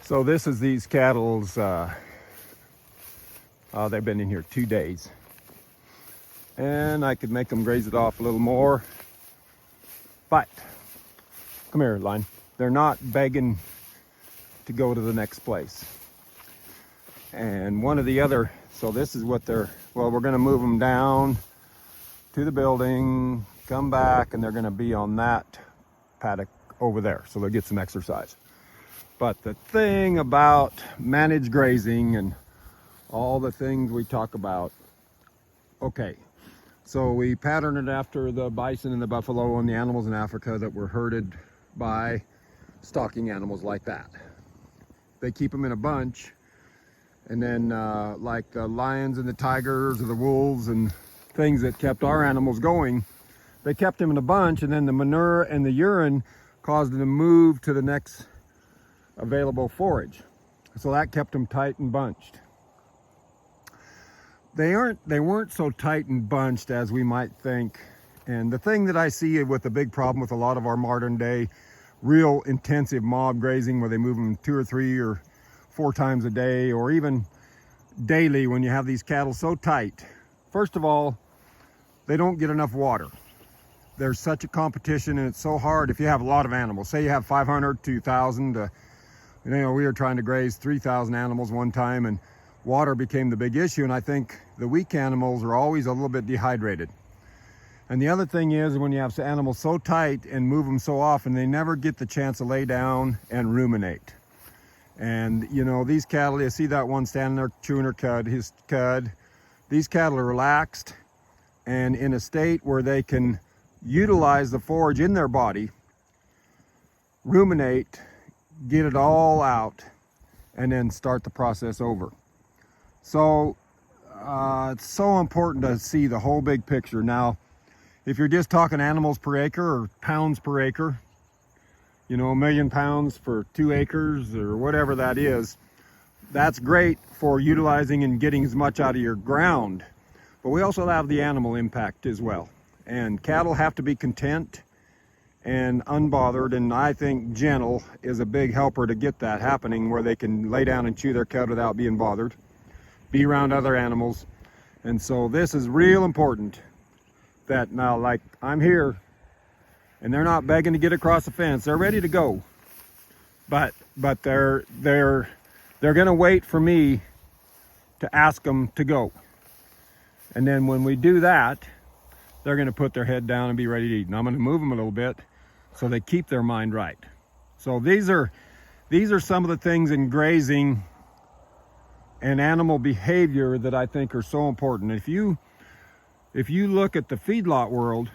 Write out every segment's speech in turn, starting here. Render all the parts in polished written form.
So this is these cattle's, they've been in here 2 days. And I could make them graze it off a little more. But, come here, Line. They're not begging to go to the next place. And one of the other, so this is what they're, well, we're gonna move them down to the building, come back, and they're gonna be on that paddock over there. So they'll get some exercise. But the thing about managed grazing and all the things we talk about, okay, so we pattern it after the bison and the buffalo and the animals in Africa that were herded by stalking animals like that. They keep them in a bunch, and then like the lions and the tigers or the wolves and things that kept our animals going, they kept them in a bunch, and then the manure and the urine caused them to move to the next available forage. So that kept them tight and bunched. They weren't so tight and bunched as we might think. And the thing that I see with the big problem with a lot of our modern day real intensive mob grazing, where they move them 2 or 3 or 4 times a day, or even daily, when you have these cattle so tight, first of all, they don't get enough water. There's such a competition, and it's so hard if you have a lot of animals. Say you have 500, 2,000, you know, we were trying to graze 3,000 animals one time, and water became the big issue. And I think the weak animals are always a little bit dehydrated. And the other thing is, when you have animals so tight and move them so often, they never get the chance to lay down and ruminate. And you know, these cattle, you see that one standing there chewing her cud, his cud. These cattle are relaxed and in a state where they can utilize the forage in their body, ruminate, get it all out, and then start the process over. So it's so important to see the whole big picture. Now, if you're just talking animals per acre or pounds per acre, you know, 1 million pounds for 2 acres or whatever that is, that's great for utilizing and getting as much out of your ground. But we also have the animal impact as well. And cattle have to be content and unbothered, and I think gentle is a big helper to get that happening, where they can lay down and chew their cud without being bothered, be around other animals. And so this is real important, that now, like, I'm here and they're not begging to get across the fence. They're ready to go, but they're gonna wait for me to ask them to go. And then when we do that, they're gonna put their head down and be ready to eat. And I'm gonna move them a little bit so they keep their mind right. So these are some of the things in grazing and animal behavior that I think are so important. If you look at the feedlot world,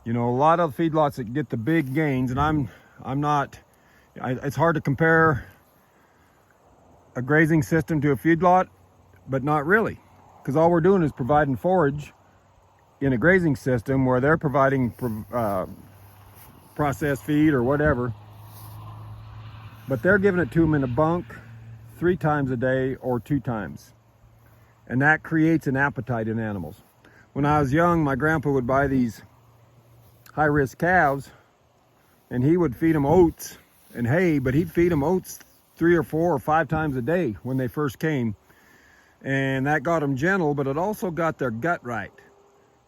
you know, a lot of feedlots that get the big gains, and it's hard to compare a grazing system to a feedlot, but not really, because all we're doing is providing forage in a grazing system where they're providing processed feed or whatever, but they're giving it to them in a bunk 3 times a day or 2 times. And that creates an appetite in animals. When I was young, my grandpa would buy these high-risk calves, and he would feed them oats and hay, but he'd feed them oats 3 or 4 or 5 times a day when they first came. And that got them gentle, but it also got their gut right.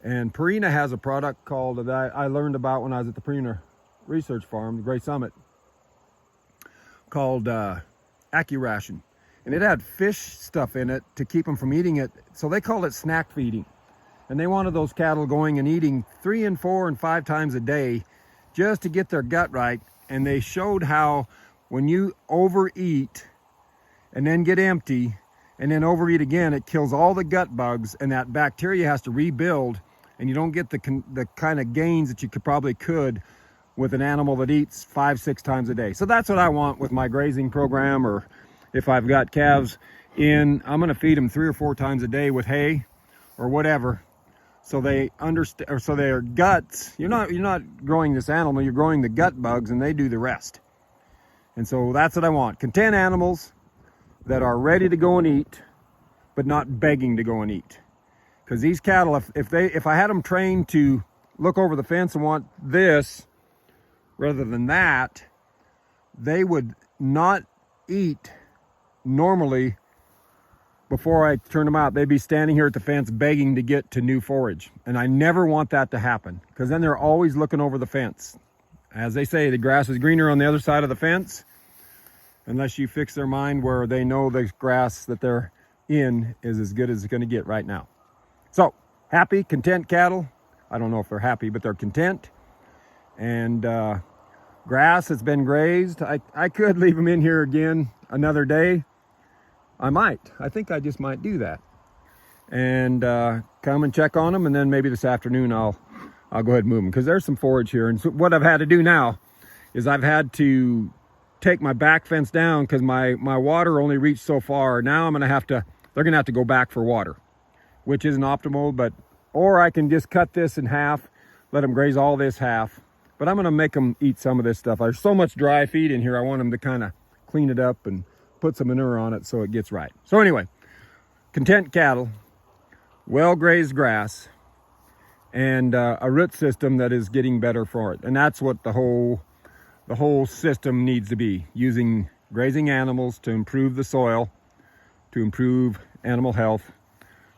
And Purina has a product called, that I learned about when I was at the Purina Research Farm, the Great Summit, called AccuRation. And it had fish stuff in it to keep them from eating it. So they called it snack feeding. And they wanted those cattle going and eating 3 and 4 and 5 times a day just to get their gut right. And they showed how when you overeat and then get empty and then overeat again, it kills all the gut bugs, and that bacteria has to rebuild, and you don't get the kind of gains that you could with an animal that eats 5, 6 times a day. So that's what I want with my grazing program, or if I've got calves in, I'm gonna feed them 3 or 4 times a day with hay or whatever, so they understand, or so their guts, you're not growing this animal, you're growing the gut bugs, and they do the rest. And so that's what I want. Content animals that are ready to go and eat, but not begging to go and eat. Because these cattle, if I had them trained to look over the fence and want this rather than that, they would not eat normally. Before I turn them out, they'd be standing here at the fence begging to get to new forage. And I never want that to happen, because then they're always looking over the fence. As they say, the grass is greener on the other side of the fence, unless you fix their mind where they know the grass that they're in is as good as it's going to get right now. So, happy, content cattle. I don't know if they're happy, but they're content. And grass has been grazed. I could leave them in here again another day. I might. I think I just might do that. And come and check on them, and then maybe this afternoon I'll go ahead and move them, because there's some forage here. And so what I've had to do now is I've had to take my back fence down, because my water only reached so far. Now they're gonna have to go back for water, which isn't optimal, or I can just cut this in half, let them graze all this half. But I'm gonna make them eat some of this stuff. There's so much dry feed in here, I want them to kind of clean it up and put some manure on it so it gets right. So anyway, content cattle, well grazed grass, and a root system that is getting better for it. And that's what the whole system needs to be, using grazing animals to improve the soil, to improve animal health,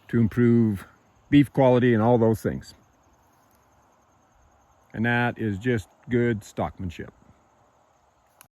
to improve beef quality, and all those things. And that is just good stockmanship.